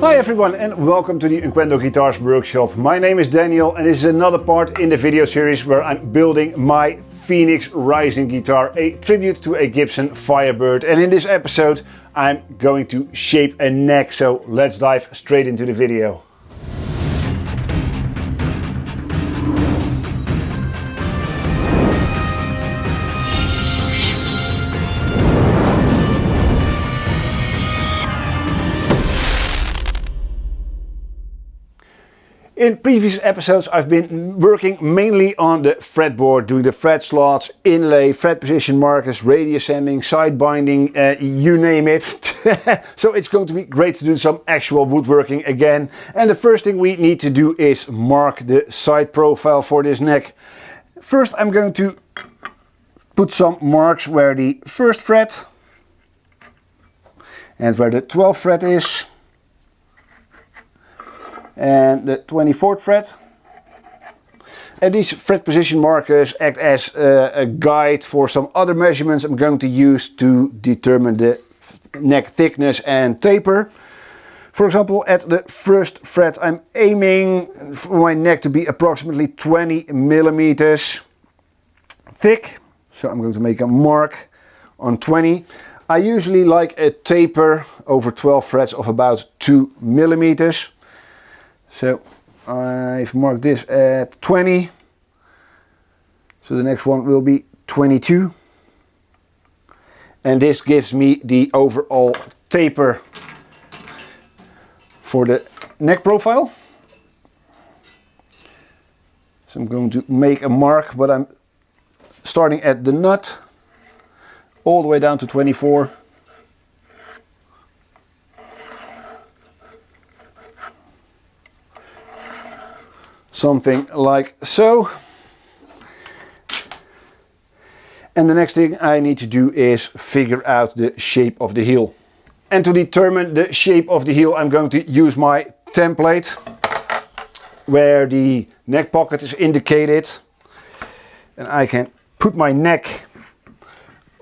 Hi everyone and welcome to the Unquendor Guitars workshop. My name is Daniel and this is another part in the video series where I'm building my Phoenix Rising guitar, a tribute to a Gibson Firebird. And in this episode I'm going to shape a neck, so let's dive straight into the video. In previous episodes I've been working mainly on the fretboard, doing the fret slots, inlay, fret position markers, radius sanding, side binding, you name it. So it's going to be great to do some actual woodworking again. And the first thing we need to do is mark the side profile for this neck. First I'm going to put some marks where the 1st fret and where the 12th fret is. And the 24th fret. And these fret position markers act as a guide for some other measurements I'm going to use to determine the neck thickness and taper. For example, at the 1st fret I'm aiming for my neck to be approximately 20 millimeters thick. So I'm going to make a mark on 20. I usually like a taper over 12 frets of about 2 millimeters. So I've marked this at 20, so the next one will be 22, and this gives me the overall taper for the neck profile. So I'm going to make a mark, but I'm starting at the nut all the way down to 24. Something like so. And the next thing I need to do is figure out the shape of the heel. And to determine the shape of the heel I'm going to use my template where the neck pocket is indicated. And I can put my neck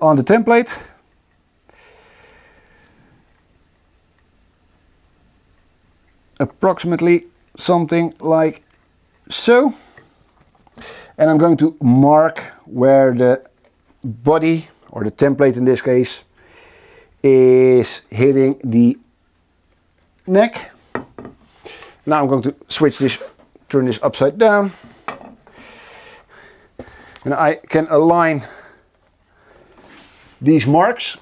on the template. Approximately something like so, and I'm going to mark where the body, or the template in this case, is hitting the neck. Now I'm going to switch this, turn this upside down, and I can align these marks.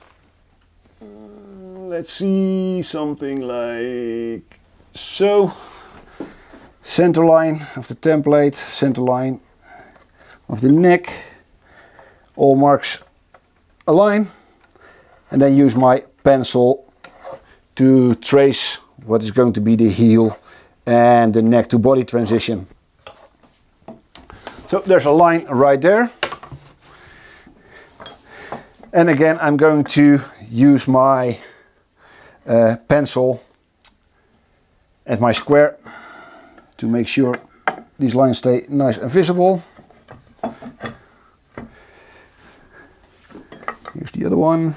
Let's see, something like so. Center line of the template, center line of the neck, all marks align, and then use my pencil to trace what is going to be the heel and the neck to body transition. So there's a line right there, and again I'm going to use my pencil and my square to make sure these lines stay nice and visible. Here's the other one.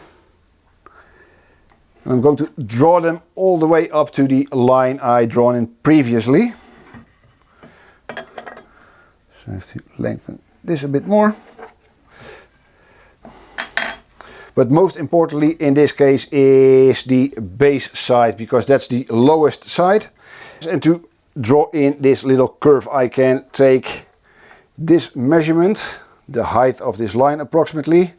And I'm going to draw them all the way up to the line I drawn in previously. So I have to lengthen this a bit more. But most importantly in this case is the base side, because that's the lowest side. And to draw in this little curve I can take this measurement, the height of this line approximately,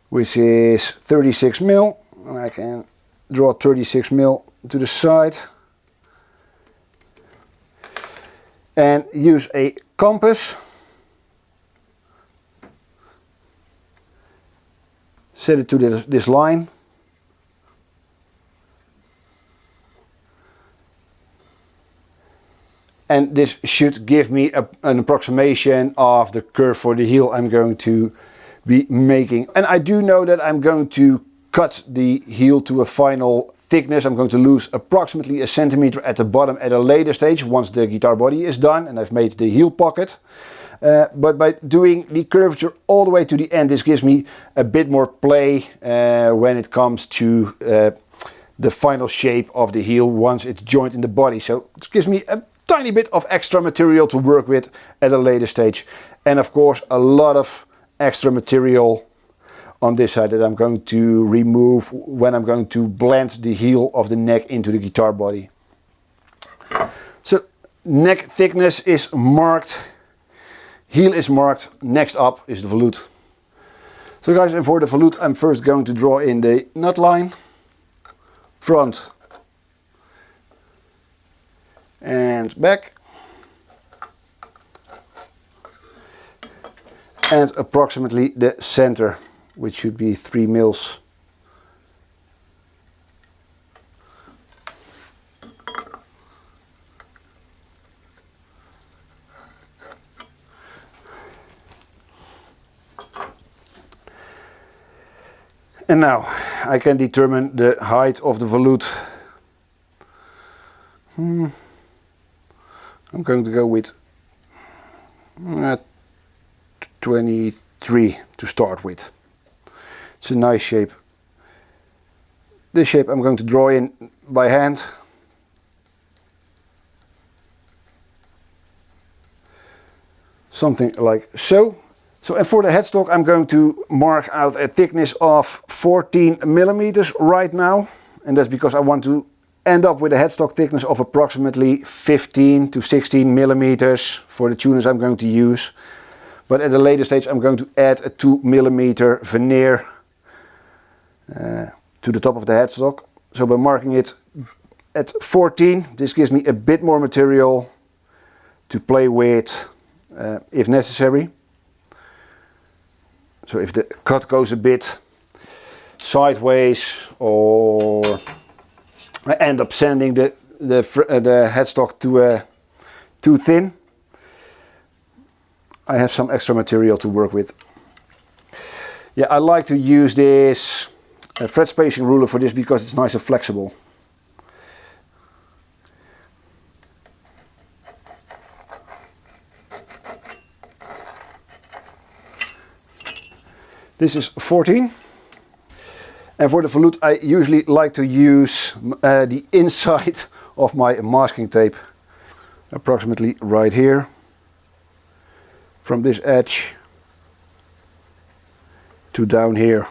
which is 36 mil, and I can draw 36 mil to the side and use a compass, set it to this line. And this should give me an approximation of the curve for the heel I'm going to be making. And I do know that I'm going to cut the heel to a final thickness. I'm going to lose approximately a centimeter at the bottom at a later stage, once the guitar body is done and I've made the heel pocket. But by doing the curvature all the way to the end, this gives me a bit more play when it comes to the final shape of the heel once it's joined in the body. So it gives me a tiny bit of extra material to work with at a later stage. And of course a lot of extra material on this side that I'm going to remove when I'm going to blend the heel of the neck into the guitar body. So neck thickness is marked, heel is marked, next up is the volute. So guys, and for the volute I'm first going to draw in the nut line, front and back, and approximately the center, which should be 3 mils. And now I can determine the height of the volute. I'm going to go with 23 to start with. It's a nice shape. This shape I'm going to draw in by hand. Something like so. So, and for the headstock I'm going to mark out a thickness of 14 millimeters right now. And that's because I want to end up with a headstock thickness of approximately 15 to 16 millimeters for the tuners I'm going to use. But at a later stage I'm going to add a 2 millimeter veneer to the top of the headstock. So by marking it at 14, this gives me a bit more material to play with if necessary. So if the cut goes a bit sideways or I end up sanding the headstock too thin, I have some extra material to work with. Yeah, I like to use this fret spacing ruler for this because it's nice and flexible. This is 14. And for the volute I usually like to use the inside of my masking tape. Approximately right here. From this edge to down here.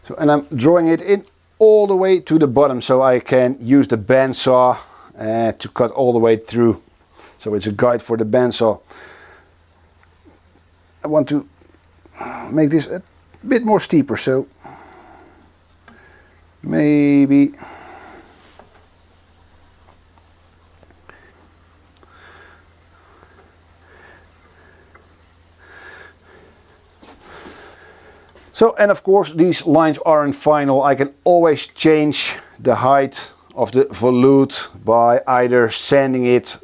So, and I'm drawing it in all the way to the bottom so I can use the bandsaw to cut all the way through. So it's a guide for the bandsaw. I want to make this a bit more steeper, so maybe so, and of course these lines aren't final. I can always change the height of the volute by either sanding it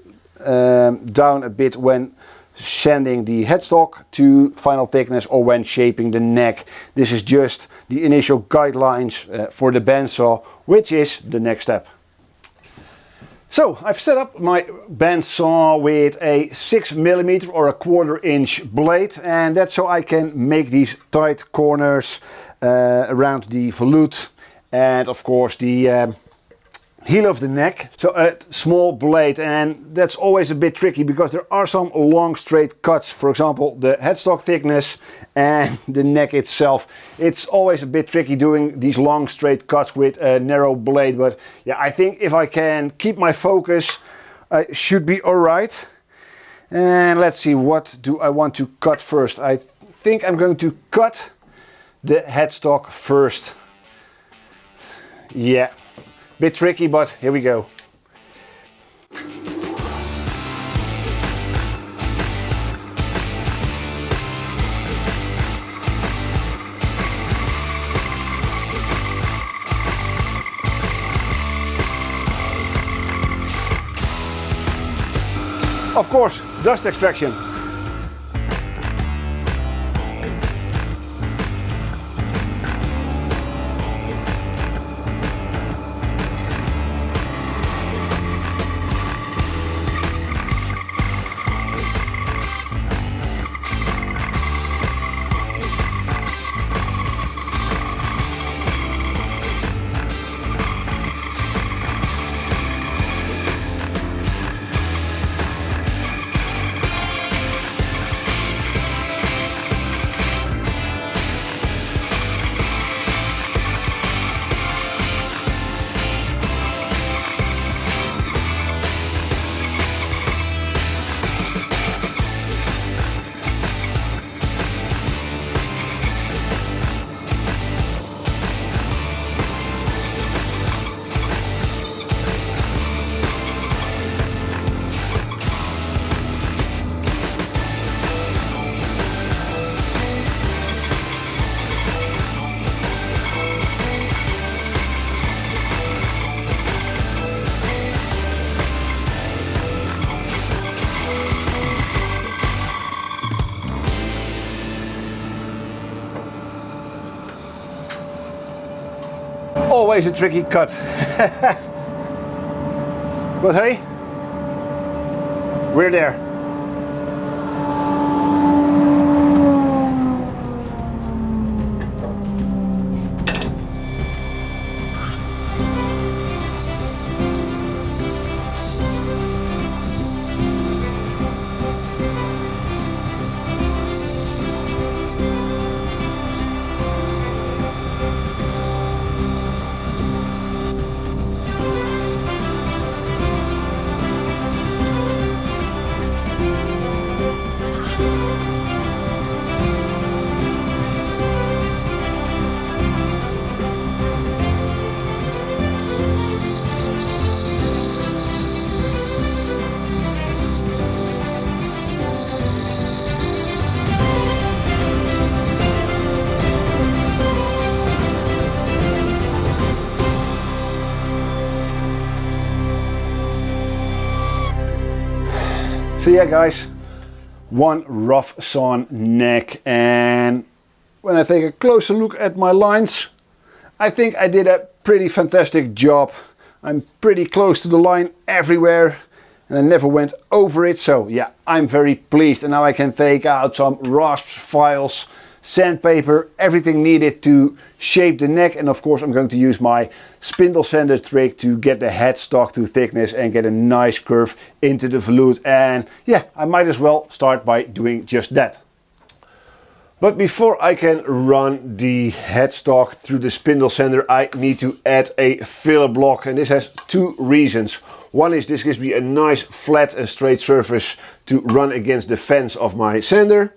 down a bit when sanding the headstock to final thickness or when shaping the neck. This is just the initial guidelines for the bandsaw, which is the next step. So I've set up my bandsaw with a 6mm or a 1/4 inch blade, and that's so I can make these tight corners around the volute and of course the heel of the neck. So a small blade, and that's always a bit tricky because there are some long straight cuts, for example the headstock thickness and the neck itself. It's always a bit tricky doing these long straight cuts with a narrow blade, but yeah, I think if I can keep my focus I should be alright. And let's see, what do I want to cut first? I think I'm going to cut the headstock first. Yeah. Bit tricky, but here we go. Of course, dust extraction. always a tricky cut. But hey, we're there. So yeah guys, one rough sawn neck, and when I take a closer look at my lines, I think I did a pretty fantastic job. I'm pretty close to the line everywhere and I never went over it, so yeah, I'm very pleased. And now I can take out some rasps, files, sandpaper, everything needed to shape the neck, and of course I'm going to use my spindle sander trick to get the headstock to thickness and get a nice curve into the volute. And yeah, I might as well start by doing just that. But before I can run the headstock through the spindle sander, I need to add a filler block, and this has two reasons. One is this gives me a nice flat and straight surface to run against the fence of my sander,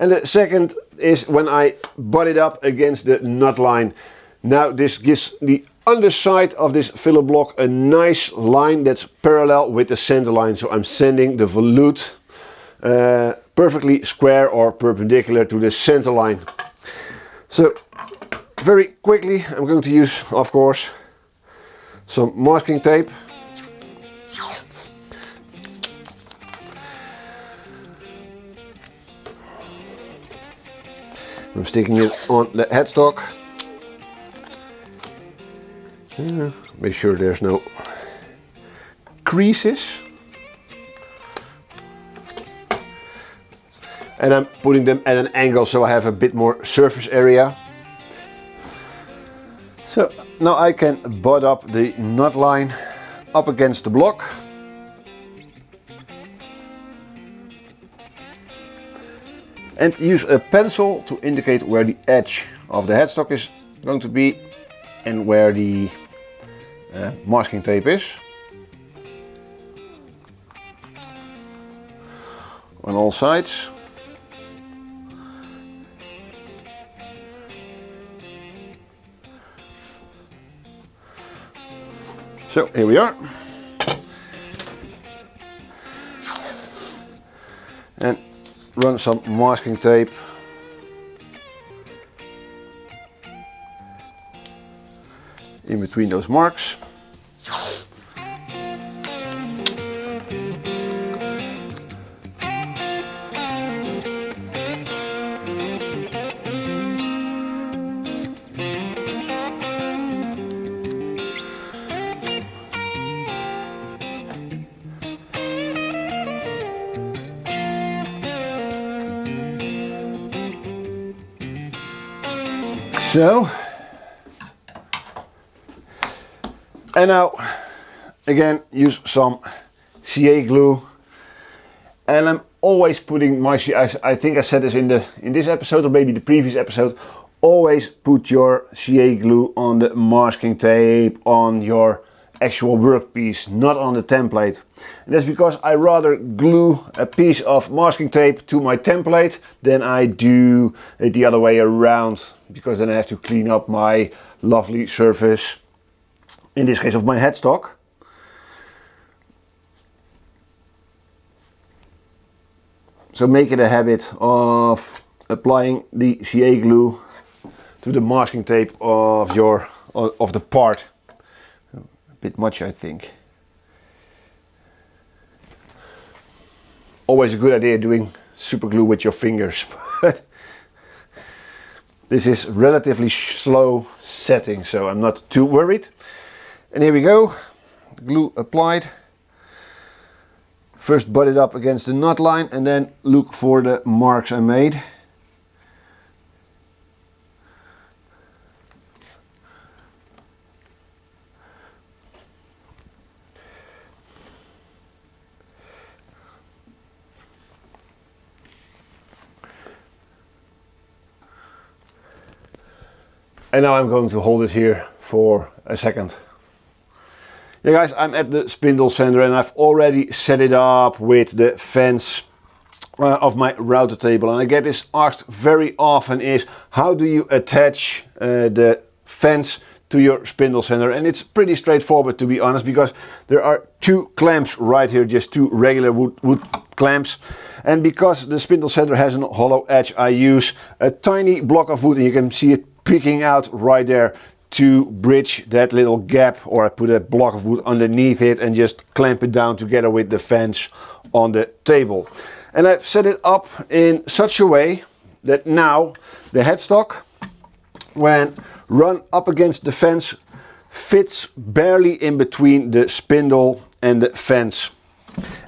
and the second is when I butt it up against the nut line. Now this gives the underside of this filler block a nice line that's parallel with the center line, so I'm sending the volute perfectly square or perpendicular to the center line. So very quickly I'm going to use, of course, some masking tape. I'm sticking it on the headstock. Make sure there's no creases. And I'm putting them at an angle so I have a bit more surface area. So now I can butt up the nut line up against the block. And use a pencil to indicate where the edge of the headstock is going to be and where the masking tape is. On all sides. So here we are. And run some masking tape in between those marks. So, and now again use some CA glue, and I'm always putting my I think I said this in this episode or maybe the previous episode, always put your CA glue on the masking tape on your actual workpiece, not on the template. And that's because I rather glue a piece of masking tape to my template than I do it the other way around, because then I have to clean up my lovely surface, in this case of my headstock. So make it a habit of applying the CA glue to the masking tape of the part. A bit much, I think. Always a good idea doing super glue with your fingers. this is relatively slow setting, so I'm not too worried. And here we go, glue applied. First butt it up against the nut line and then look for the marks I made. And now I'm going to hold it here for a second. Yeah guys, I'm at the spindle center and I've already set it up with the fence of my router table. And I get this asked very often is, how do you attach the fence to your spindle center? And it's pretty straightforward, to be honest, because there are two clamps right here, just two regular wood clamps. And because the spindle center has a hollow edge, I use a tiny block of wood, and you can see it peeking out right there to bridge that little gap, or I put a block of wood underneath it and just clamp it down together with the fence on the table. And I've set it up in such a way that now the headstock, when run up against the fence, fits barely in between the spindle and the fence.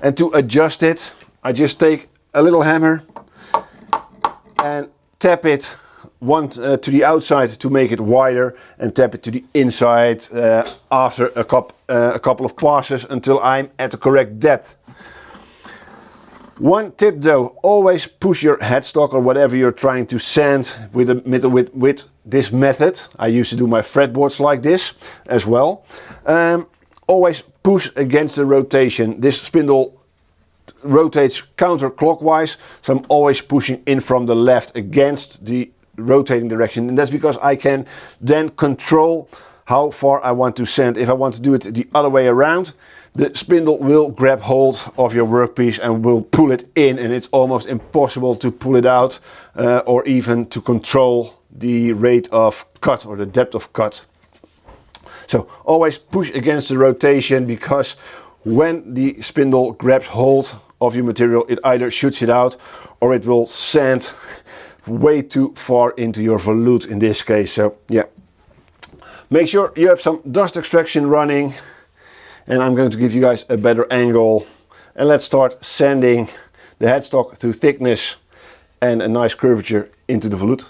And to adjust it, I just take a little hammer and tap it to the outside to make it wider, and tap it to the inside after a couple of passes until I'm at the correct depth. One tip though, always push your headstock or whatever you're trying to sand with this method. I used to do my fretboards like this as well. Always push against the rotation. This spindle rotates counterclockwise, so I'm always pushing in from the left against the rotating direction, and that's because I can then control how far I want to sand. If I want to do it the other way around, the spindle will grab hold of your workpiece and will pull it in, and it's almost impossible to pull it out or even to control the rate of cut or the depth of cut. So always push against the rotation, because when the spindle grabs hold of your material, it either shoots it out or it will sand way too far into your volute in this case. So yeah, make sure you have some dust extraction running, and I'm going to give you guys a better angle, and let's start sanding the headstock through thickness and a nice curvature into the volute.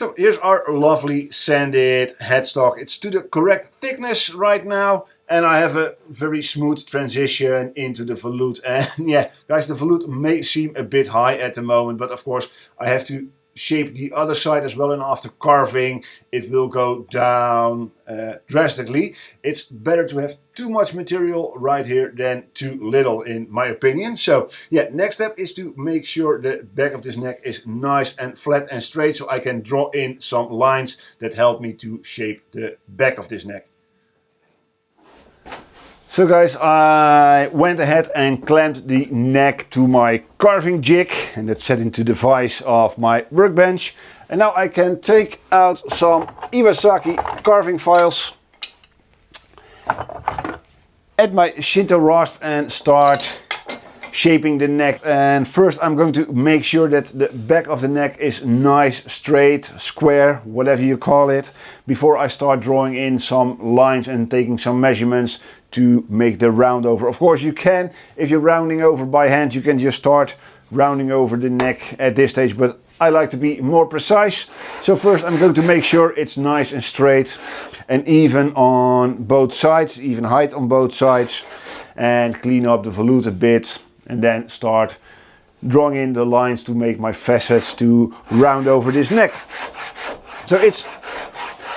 So here's our lovely sanded headstock. It's to the correct thickness right now. And I have a very smooth transition into the volute. And yeah, guys, the volute may seem a bit high at the moment, but of course I have to shape the other side as well, and after carving it will go down drastically. It's better to have too much material right here than too little, in my opinion. So yeah, next step is to make sure the back of this neck is nice and flat and straight, so I can draw in some lines that help me to shape the back of this neck. So guys, I went ahead and clamped the neck to my carving jig, and that's set into the vise of my workbench. And now I can take out some Iwasaki carving files, add my Shinto rasp and start shaping the neck. And first I'm going to make sure that the back of the neck is nice, straight, square, whatever you call it, before I start drawing in some lines and taking some measurements to make the round over. Of course you can, if you're rounding over by hand, you can just start rounding over the neck at this stage, but I like to be more precise. So first I'm going to make sure it's nice and straight and even on both sides, even height on both sides, and clean up the volute a bit, and then start drawing in the lines to make my facets to round over this neck. So it's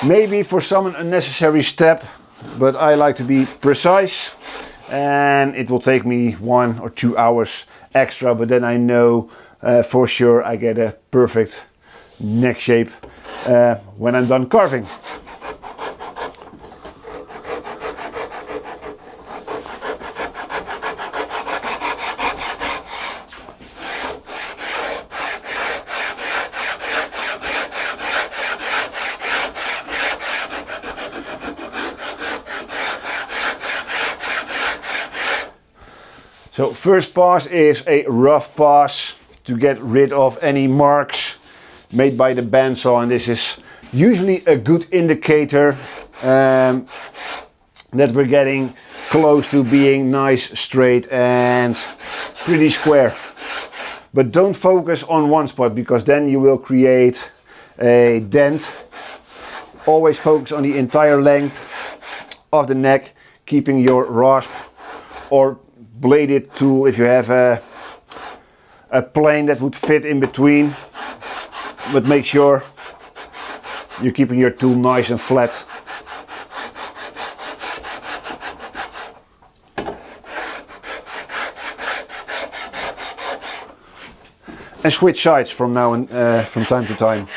maybe for some an unnecessary step, but I like to be precise, and it will take me 1 or 2 hours extra, but then I know for sure I get a perfect neck shape when I'm done carving. So first pass is a rough pass to get rid of any marks made by the bandsaw, and this is usually a good indicator that we're getting close to being nice, straight and pretty square. But don't focus on one spot, because then you will create a dent. Always focus on the entire length of the neck, keeping your rasp or bladed tool, if you have a plane that would fit in between, but make sure you're keeping your tool nice and flat. And switch sides from now and from time to time.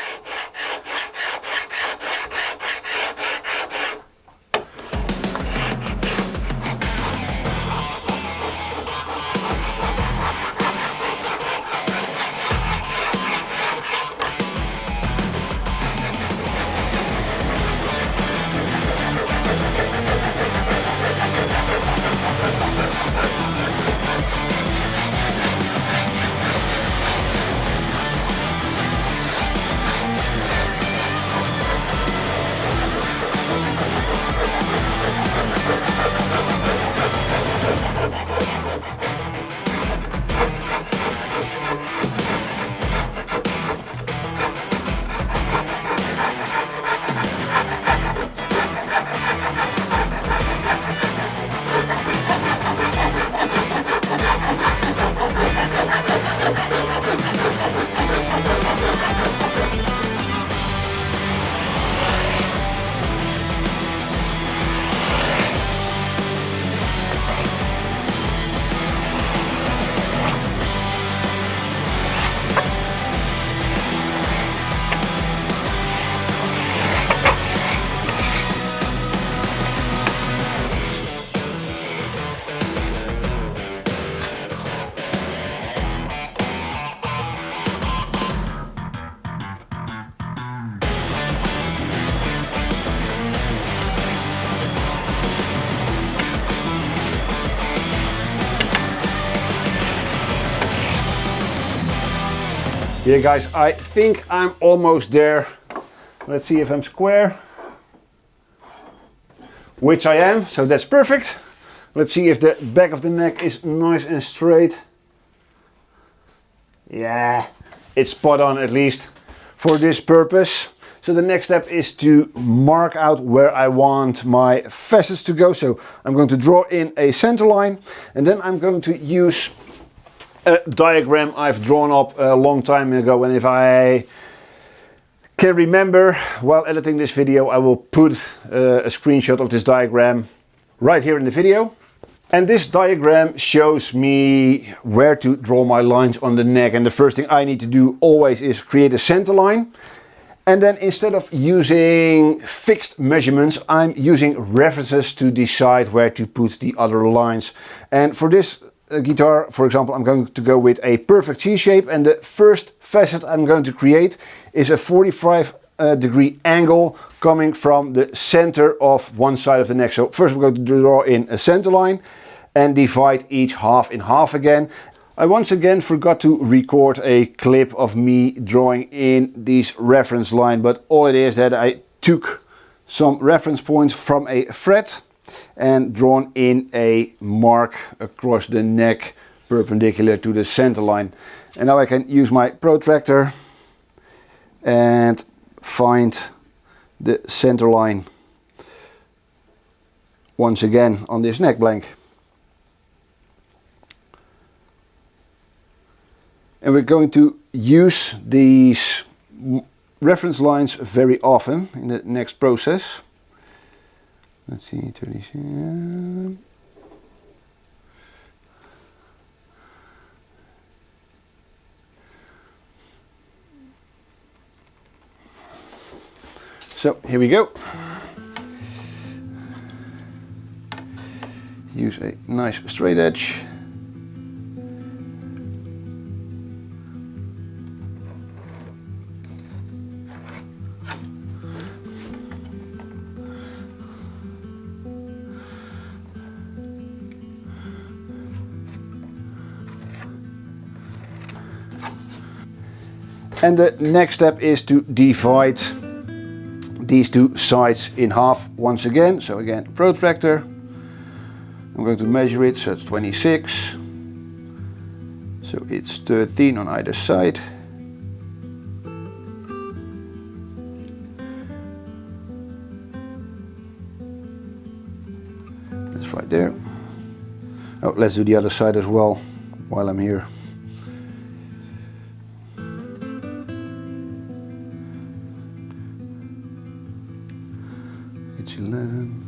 Yeah guys, I think I'm almost there. Let's see if I'm square. Which I am, so that's perfect. Let's see if the back of the neck is nice and straight. Yeah, it's spot on, at least for this purpose. So the next step is to mark out where I want my facets to go. So I'm going to draw in a center line, and then I'm going to use a diagram I've drawn up a long time ago, and if I can remember while editing this video, I will put a screenshot of this diagram right here in the video. And this diagram shows me where to draw my lines on the neck, and the first thing I need to do always is create a center line. And then instead of using fixed measurements, I'm using references to decide where to put the other lines. And for this guitar, for example, I'm going to go with a perfect C shape, and the first facet I'm going to create is a 45-degree angle coming from the center of one side of the neck. So first I'm going to draw in a center line and divide each half in half again. I once again forgot to record a clip of me drawing in these reference line, but all it is that I took some reference points from a fret and drawn in a mark across the neck perpendicular to the center line. And now I can use my protractor and find the center line once again on this neck blank. And we're going to use these reference lines very often in the next process. Let's see, 37. So here we go. Use a nice straight edge. And the next step is to divide these two sides in half once again. So again, protractor. I'm going to measure it, so it's 26. So it's 13 on either side. That's right there. Oh, let's do the other side as well while I'm here. It's 11.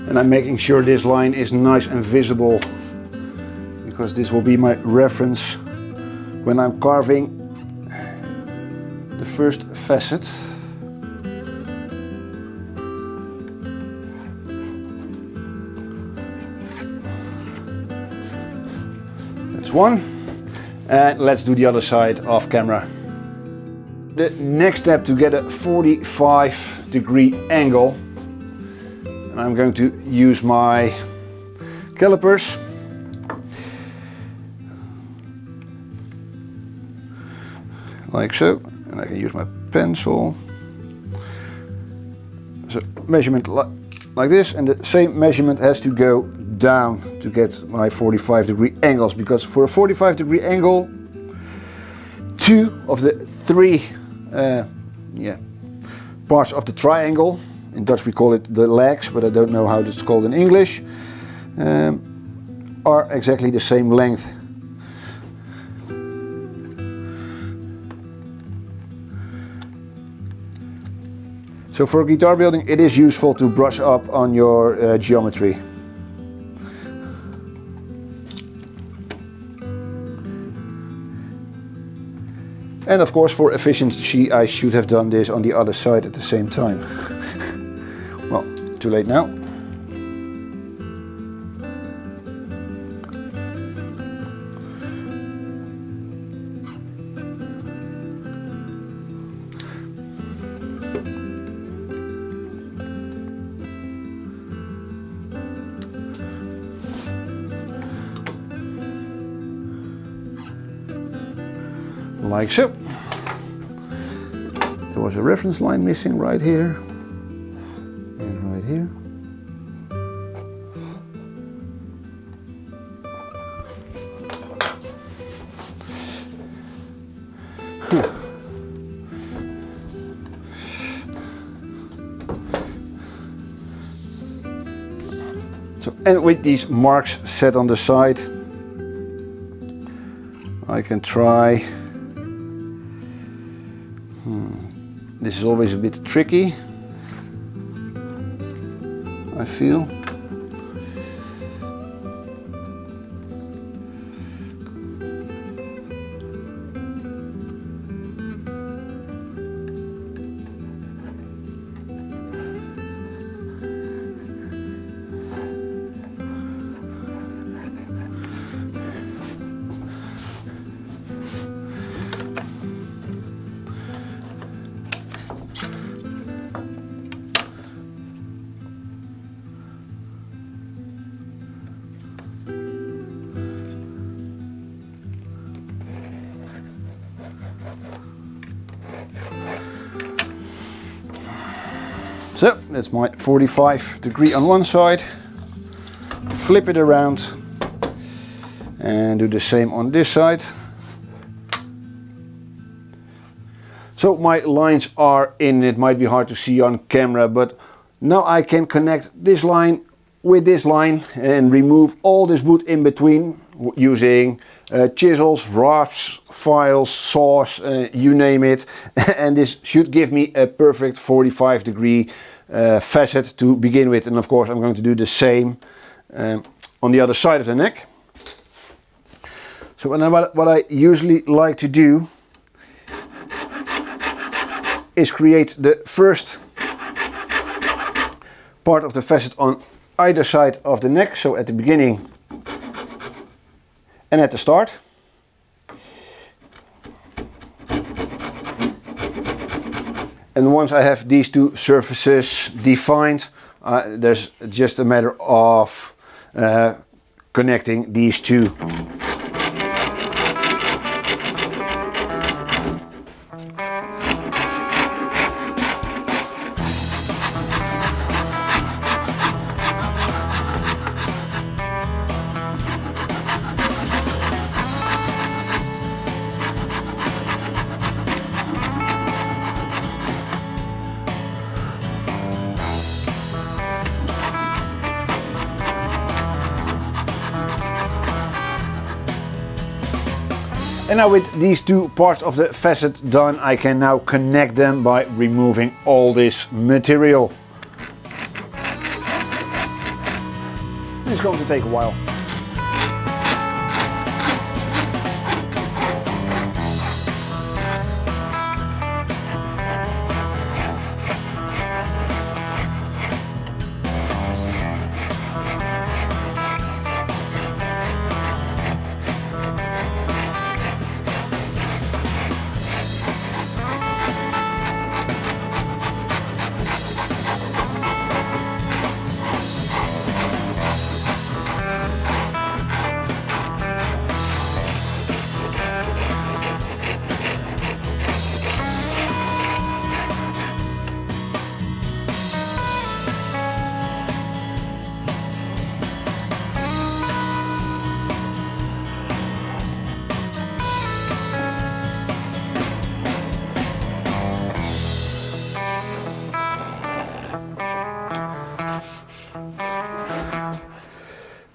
And I'm making sure this line is nice and visible, because this will be my reference when I'm carving the first facet. That's one. And let's do the other side off camera. The next step to get a 45-degree angle, and I'm going to use my calipers. Like so, and I can use my pencil. So measurement like this, and the same measurement has to go down to get my 45-degree angles, because for a 45-degree angle, two of the three parts of the triangle, in Dutch we call it the legs, but I don't know how it's called in English, are exactly the same length. So for guitar building, it is useful to brush up on your geometry. And of course, for efficiency, I should have done this on the other side at the same time. Well, too late now. like so. There was a reference line missing right here and right here. So, and with these marks set on the side, I can try. This is always a bit tricky, I feel. So that's my 45 degree on one side. Flip it around and do the same on this side. So my lines are in. It might be hard to see on camera, but now I can connect this line with this line and remove all this wood in between using chisels, rasps, files, saws, you name it. And this should give me a perfect 45 degree facet to begin with. And of course I'm going to do the same on the other side of the neck. So what I usually like to do is create the first part of the facet on either side of the neck, so at the beginning and at the start. And once I have these two surfaces defined, there's just a matter of connecting these two. And now with these two parts of the facet done, I can now connect them by removing all this material. It's going to take a while.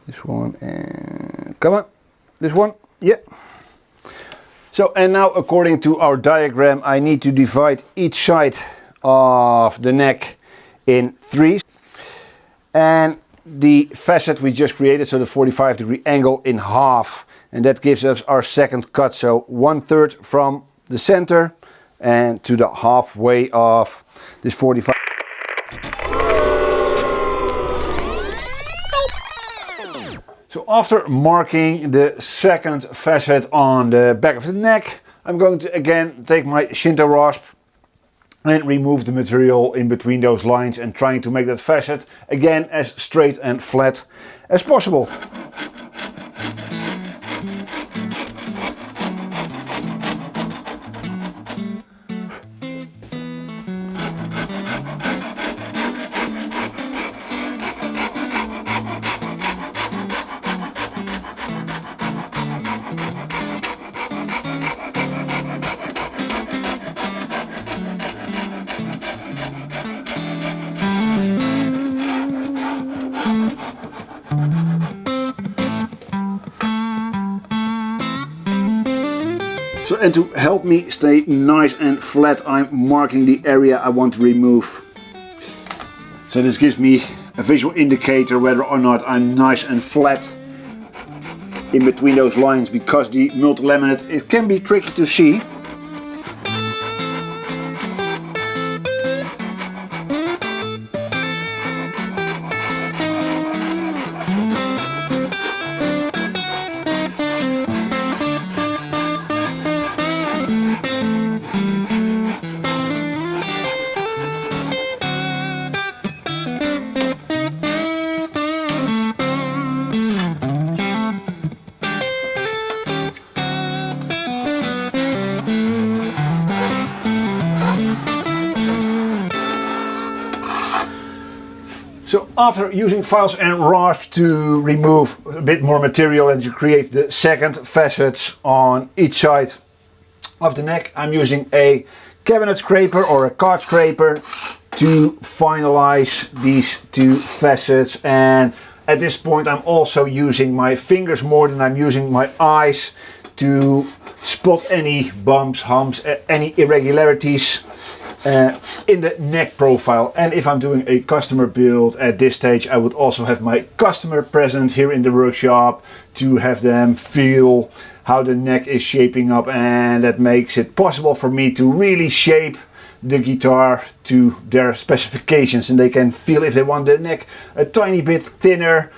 This one, and come on, this one, yeah. So, and now according to our diagram, I need to divide each side of the neck in three. And the facet we just created, so the 45 degree angle, in half. And that gives us our second cut. So 1/3 from the center and to the halfway of this 45. So after marking the second facet on the back of the neck, I'm going to again take my Shinto rasp and remove the material in between those lines and trying to make that facet again as straight and flat as possible. So, and to help me stay nice and flat, I'm marking the area I want to remove. So this gives me a visual indicator whether or not I'm nice and flat in between those lines, because the multi-laminate, it can be tricky to see. So after using files and rasps to remove a bit more material and to create the second facets on each side of the neck, I'm using a cabinet scraper or a card scraper to finalize these two facets. And at this point I'm also using my fingers more than I'm using my eyes to spot any bumps, humps, any irregularities in the neck profile. And if I'm doing a customer build at this stage, I would also have my customer present here in the workshop to have them feel how the neck is shaping up, and that makes it possible for me to really shape the guitar to their specifications, and they can feel if they want their neck a tiny bit thinner,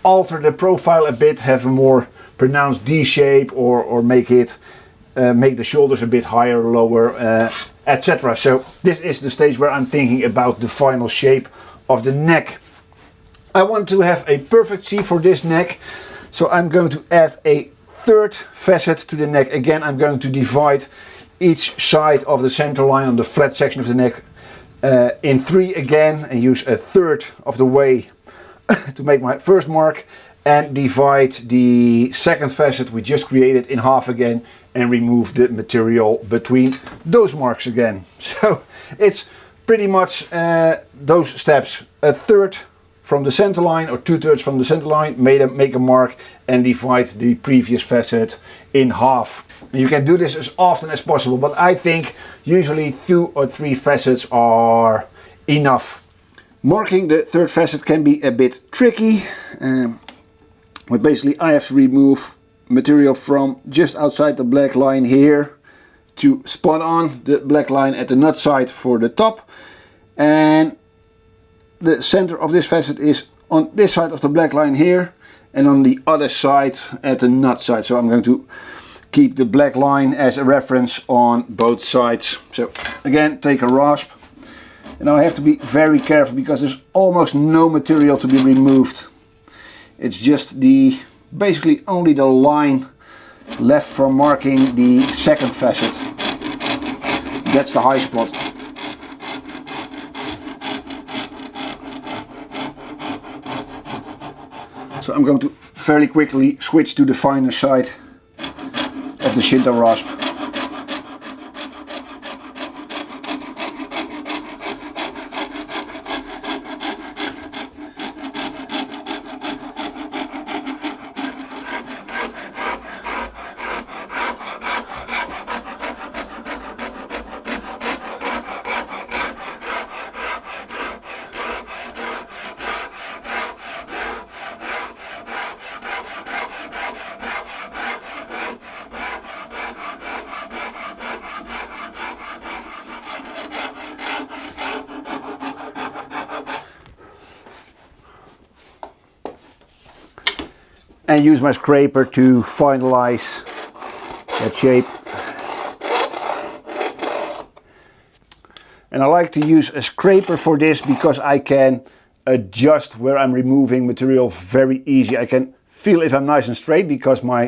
alter the profile a bit, have a more pronounced D shape, or make it make the shoulders a bit higher or lower, etc. So this is the stage where I'm thinking about the final shape of the neck. I want to have a perfect C for this neck, so I'm going to add a third facet to the neck. Again, I'm going to divide each side of the center line on the flat section of the neck in three again, and use a third of the way to make my first mark, and divide the second facet we just created in half again and remove the material between those marks again. So it's pretty much those steps: a third from the center line or 2/3 from the center line, make a mark and divide the previous facet in half. You can do this as often as possible, but I think usually 2 or 3 facets are enough. Marking the third facet can be a bit tricky, but basically I have to remove material from just outside the black line here to spot on the black line at the nut side for the top, and the center of this facet is on this side of the black line here, and on the other side at the nut side. So I'm going to keep the black line as a reference on both sides. So again, take a rasp, and now I have to be very careful because there's almost no material to be removed. It's just basically only the line left from marking the second facet. That's the high spot. So I'm going to fairly quickly switch to the finer side of the Shinto rasp. And use my scraper to finalize that shape. And I like to use a scraper for this because I can adjust where I'm removing material very easy. I can feel if I'm nice and straight because my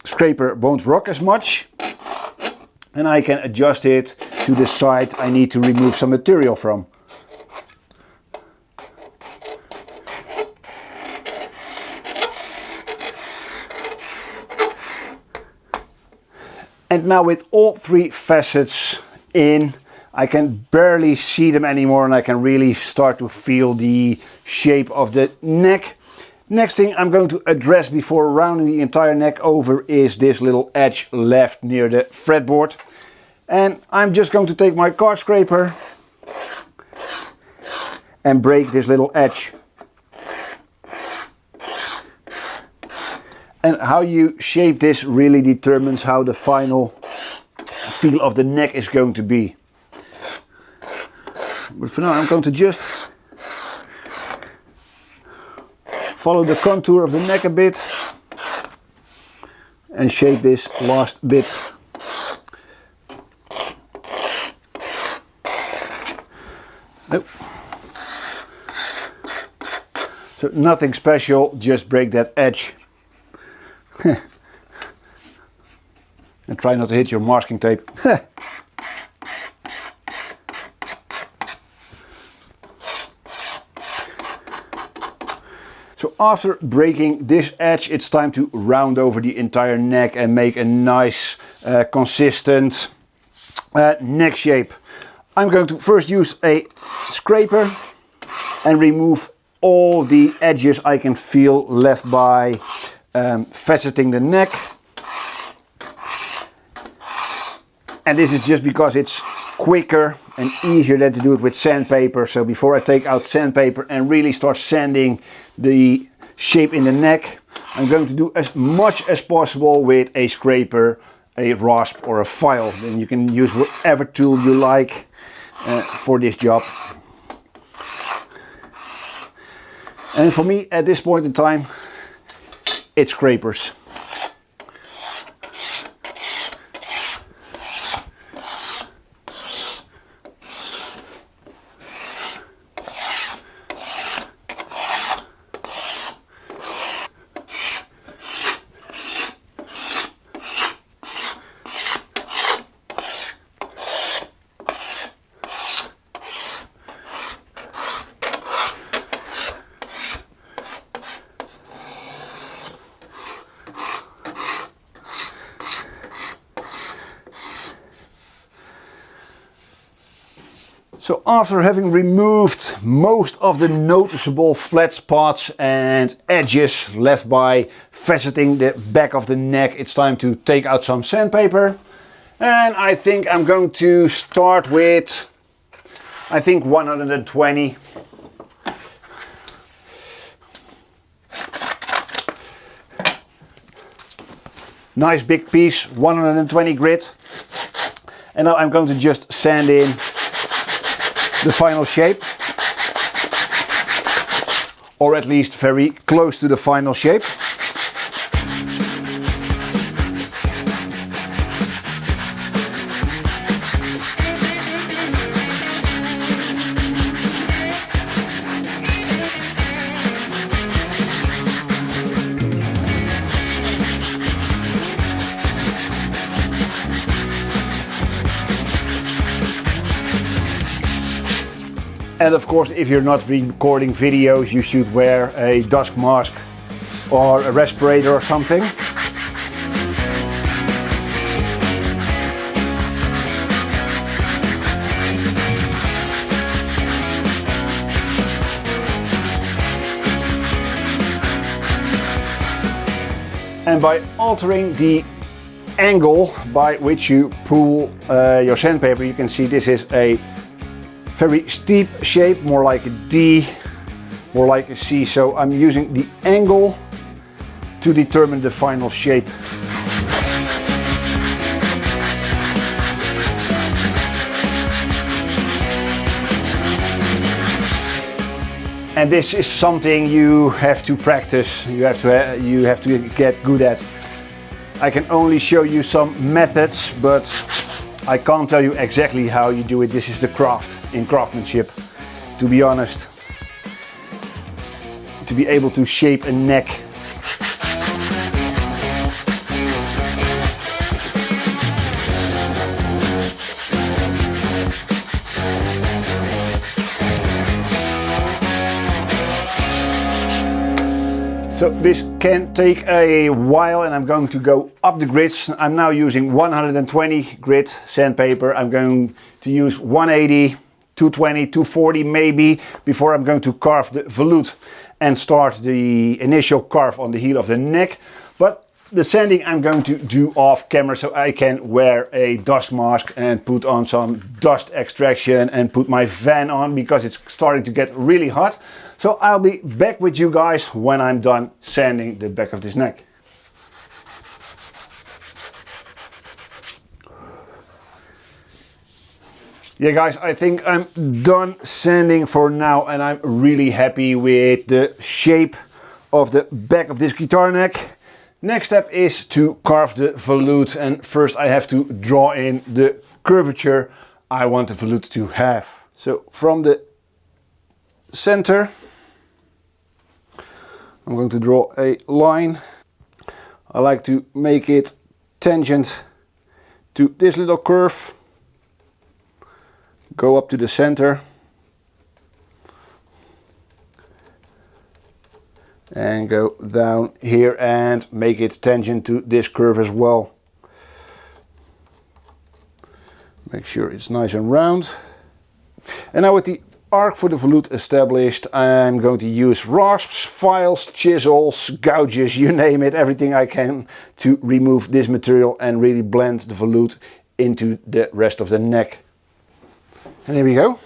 scraper won't rock as much, and I can adjust it to the side I need to remove some material from. And now with all 3 facets in, I can barely see them anymore, and I can really start to feel the shape of the neck. Next thing I'm going to address before rounding the entire neck over is this little edge left near the fretboard. And I'm just going to take my card scraper and break this little edge. And how you shape this really determines how the final feel of the neck is going to be. But for now I'm going to just follow the contour of the neck a bit and shape this last bit. Nope. So nothing special, just break that edge. And try not to hit your masking tape. So after breaking this edge, it's time to round over the entire neck and make a nice consistent neck shape. I'm going to first use a scraper and remove all the edges I can feel left by faceting the neck. And this is just because it's quicker and easier than to do it with sandpaper. So before I take out sandpaper and really start sanding the shape in the neck, I'm going to do as much as possible with a scraper, a rasp or a file. Then you can use whatever tool you like for this job. And for me at this point in time, it's scrapers. So after having removed most of the noticeable flat spots and edges left by faceting the back of the neck, it's time to take out some sandpaper. And I think I'm going to start with, I think 120. Nice big piece, 120 grit. And now I'm going to just sand in the final shape, or at least very close to the final shape. And of course, if you're not recording videos, you should wear a dust mask or a respirator or something. And by altering the angle by which you pull your sandpaper, you can see this is a very steep shape, more like a D, more like a C. So I'm using the angle to determine the final shape. And this is something you have to practice. You have to get good at. I can only show you some methods, but I can't tell you exactly how you do it. This is the craft in craftsmanship, to be honest. To be able to shape a neck. So this can take a while, and I'm going to go up the grits. I'm now using 120 grit sandpaper. I'm going to use 180, 220, 240 maybe, before I'm going to carve the volute. and start the initial carve on the heel of the neck. But the sanding I'm going to do off camera, so I can wear a dust mask and put on some dust extraction and put my fan on, because it's starting to get really hot. So I'll be back with you guys when I'm done sanding the back of this neck. Yeah guys, I think I'm done sanding for now, and I'm really happy with the shape of the back of this guitar neck. Next step is to carve the volute, and first I have to draw in the curvature I want the volute to have. So from the center I'm going to draw a line. I like to make it tangent to this little curve. Go up to the center and go down here and make it tangent to this curve as well. Make sure it's nice and round. And now with the arc for the volute established, I'm going to use rasps, files, chisels, gouges, you name it, everything I can to remove this material and really blend the volute into the rest of the neck. And here we go.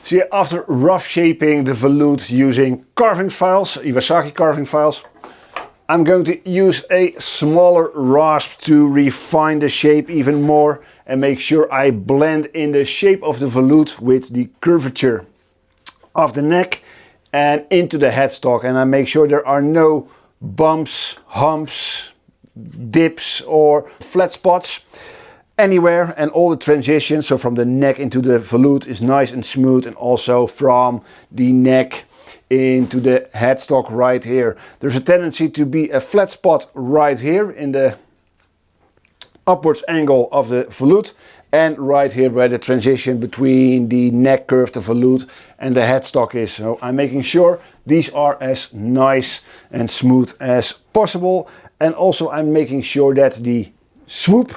So yeah, after rough shaping the volute using carving files, Iwasaki carving files, I'm going to use a smaller rasp to refine the shape even more and make sure I blend in the shape of the volute with the curvature of the neck and into the headstock. And I make sure there are no bumps, humps, dips or flat spots anywhere, and all the transitions, so from the neck into the volute, is nice and smooth, and also from the neck into the headstock right here. There's a tendency to be a flat spot right here in the upwards angle of the volute, and right here where the transition between the neck curve, the volute, and the headstock is. So I'm making sure these are as nice and smooth as possible, and also I'm making sure that the swoop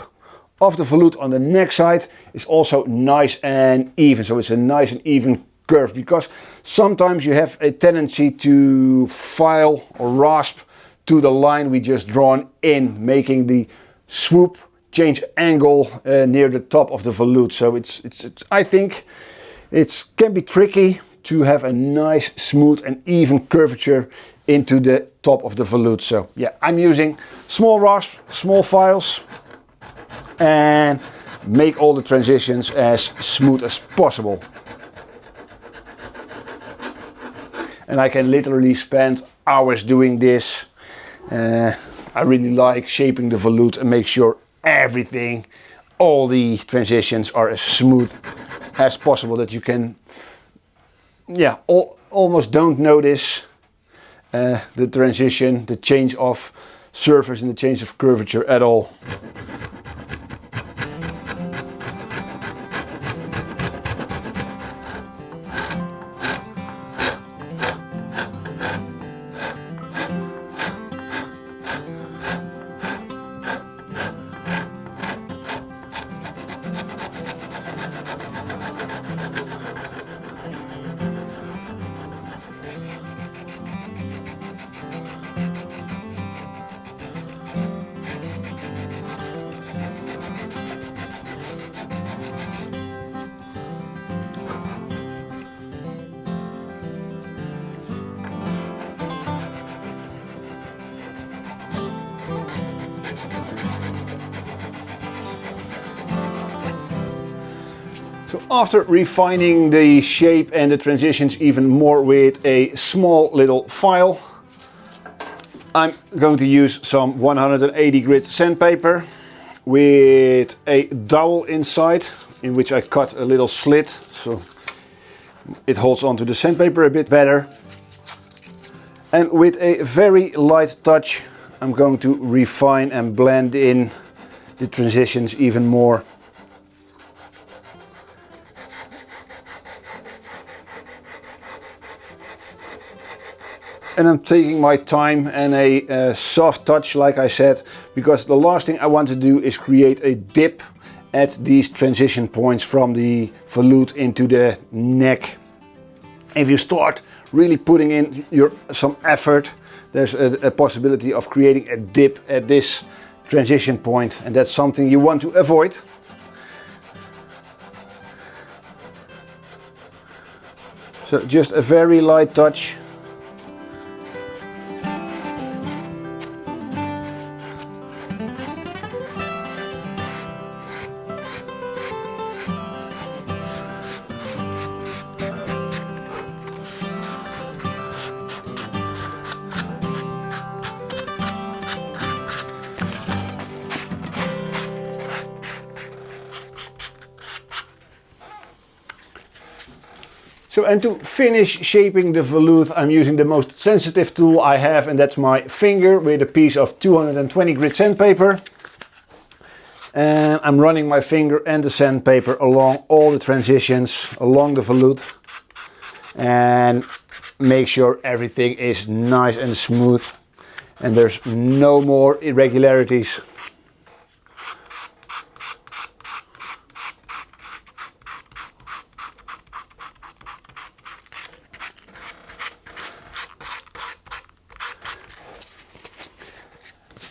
of the volute on the neck side is also nice and even, so it's a nice and even curve, because sometimes you have a tendency to file or rasp to the line we just drawn in, making the swoop change angle near the top of the volute. So it's I think it can be tricky to have a nice smooth and even curvature into the top of the volute. So yeah, I'm using small rasp, small files, and make all the transitions as smooth as possible. And I can literally spend hours doing this. I really like shaping the volute and make sure everything, all the transitions are as smooth as possible, that you can, yeah, almost don't notice the transition, the change of surface and the change of curvature at all. After refining the shape and the transitions even more with a small little file, I'm going to use some 180 grit sandpaper with a dowel inside, in which I cut a little slit so it holds onto the sandpaper a bit better. And with a very light touch, I'm going to refine and blend in the transitions even more. And I'm taking my time and a soft touch, like I said, because the last thing I want to do is create a dip at these transition points from the volute into the neck. If you start really putting in some effort, there's a possibility of creating a dip at this transition point, and that's something you want to avoid. So just a very light touch. So, and to finish shaping the volute, I'm using the most sensitive tool I have, and that's my finger with a piece of 220 grit sandpaper. And I'm running my finger and the sandpaper along all the transitions along the volute, and make sure everything is nice and smooth and there's no more irregularities.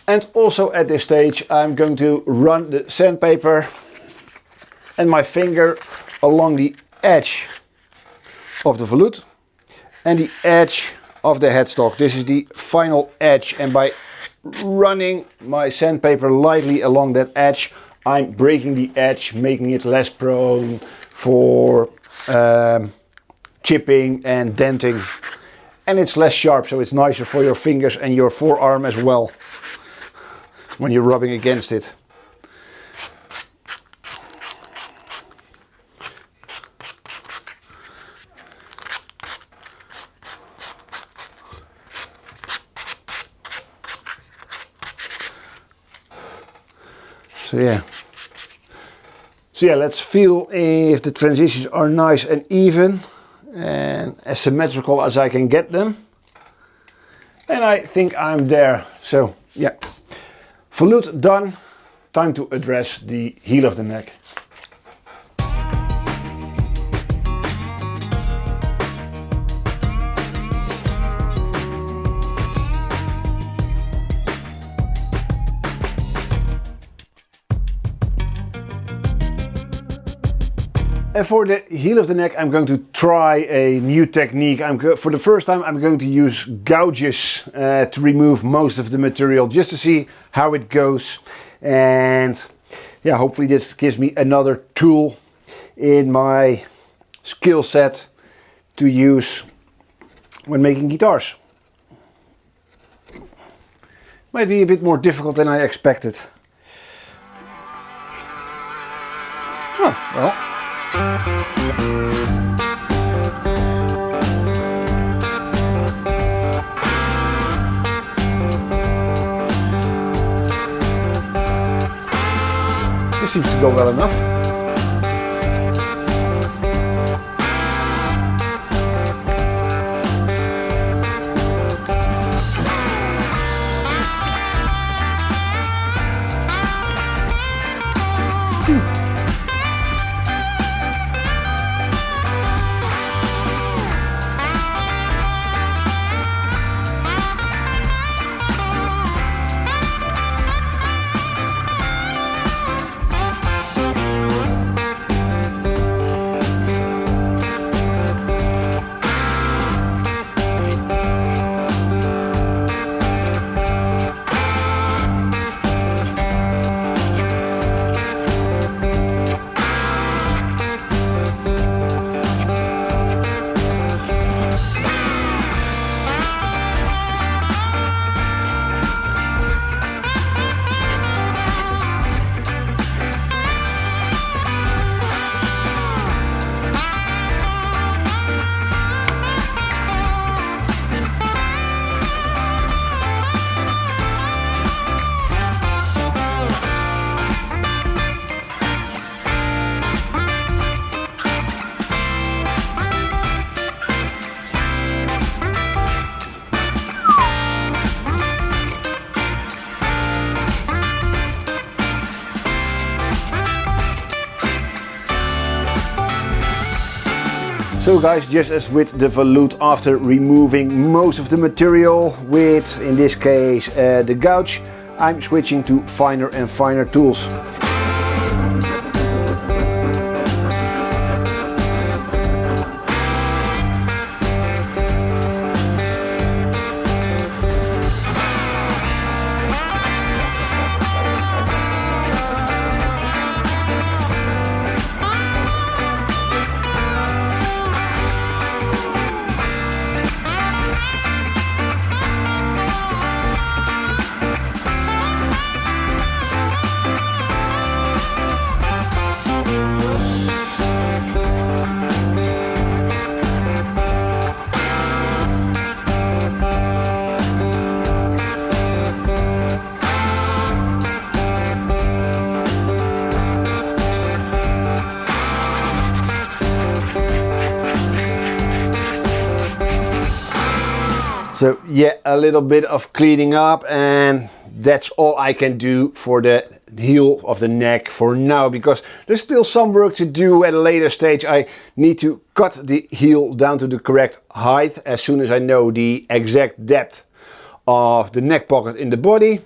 And also at this stage I'm going to run the sandpaper and my finger along the edge of the volute and the edge of the headstock. This is the final edge, and by running my sandpaper lightly along that edge, I'm breaking the edge, making it less prone for chipping and denting. And it's less sharp, so it's nicer for your fingers and your forearm as well when you're rubbing against it. So yeah, let's feel if the transitions are nice and even and as symmetrical as I can get them. And I think I'm there. So yeah. Volute done, time to address the heel of the neck. And for the heel of the neck, I'm going to try a new technique. For the first time, I'm going to use gouges to remove most of the material, just to see how it goes. And yeah, hopefully this gives me another tool in my skill set to use when making guitars. Might be a bit more difficult than I expected. Oh, well. This seems to go well enough. So guys, just as with the Volute, after removing most of the material with, in this case, the gouge, I'm switching to finer and finer tools. So yeah, a little bit of cleaning up, and that's all I can do for the heel of the neck for now, because there's still some work to do at a later stage. I need to cut the heel down to the correct height as soon as I know the exact depth of the neck pocket in the body.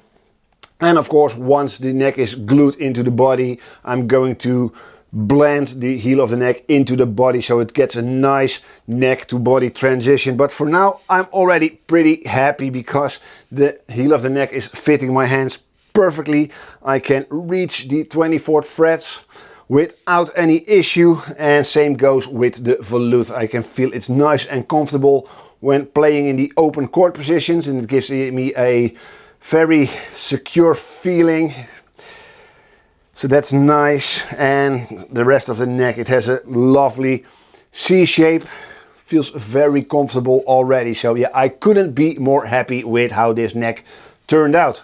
And of course, once the neck is glued into the body, I'm going to blend the heel of the neck into the body so it gets a nice neck to body transition. But for now, I'm already pretty happy because the heel of the neck is fitting my hands perfectly. I can reach the 24th frets without any issue, and same goes with the Volute. I can feel it's nice and comfortable when playing in the open chord positions, and it gives me a very secure feeling. So that's nice. And the rest of the neck, it has a lovely C shape, feels very comfortable already. So yeah, I couldn't be more happy with how this neck turned out.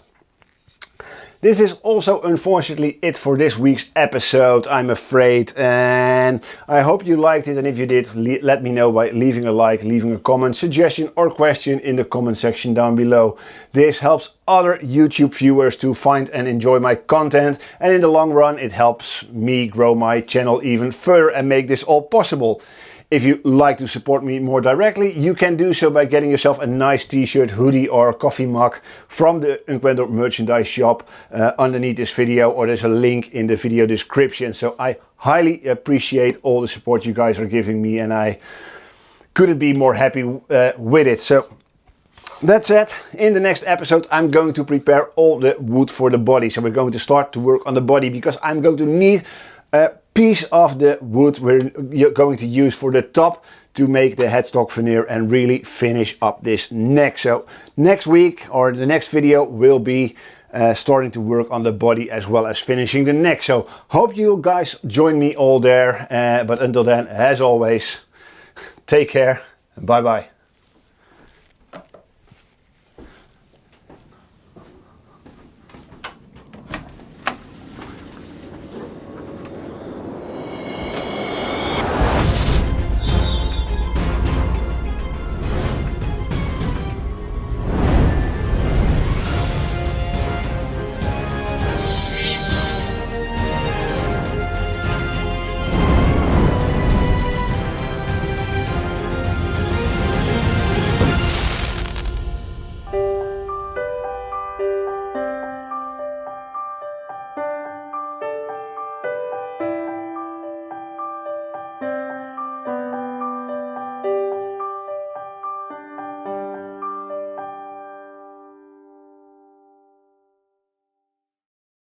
This is also unfortunately it for this week's episode, I'm afraid, and I hope you liked it, and if you did, let me know by leaving a like, leaving a comment, suggestion or question in the comment section down below. This helps other YouTube viewers to find and enjoy my content, and in the long run it helps me grow my channel even further and make this all possible. If you'd like to support me more directly, you can do so by getting yourself a nice t-shirt, hoodie or coffee mug from the Unquendor merchandise shop underneath this video, or there's a link in the video description. So I highly appreciate all the support you guys are giving me, and I couldn't be more happy with it. So that's it. In the next episode, I'm going to prepare all the wood for the body. So we're going to start to work on the body, because I'm going to need a piece of the wood we're going to use for the top to make the headstock veneer and really finish up this neck. So next week, or the next video, will be starting to work on the body as well as finishing the neck. So hope you guys join me all there, but until then, as always, take care, bye bye.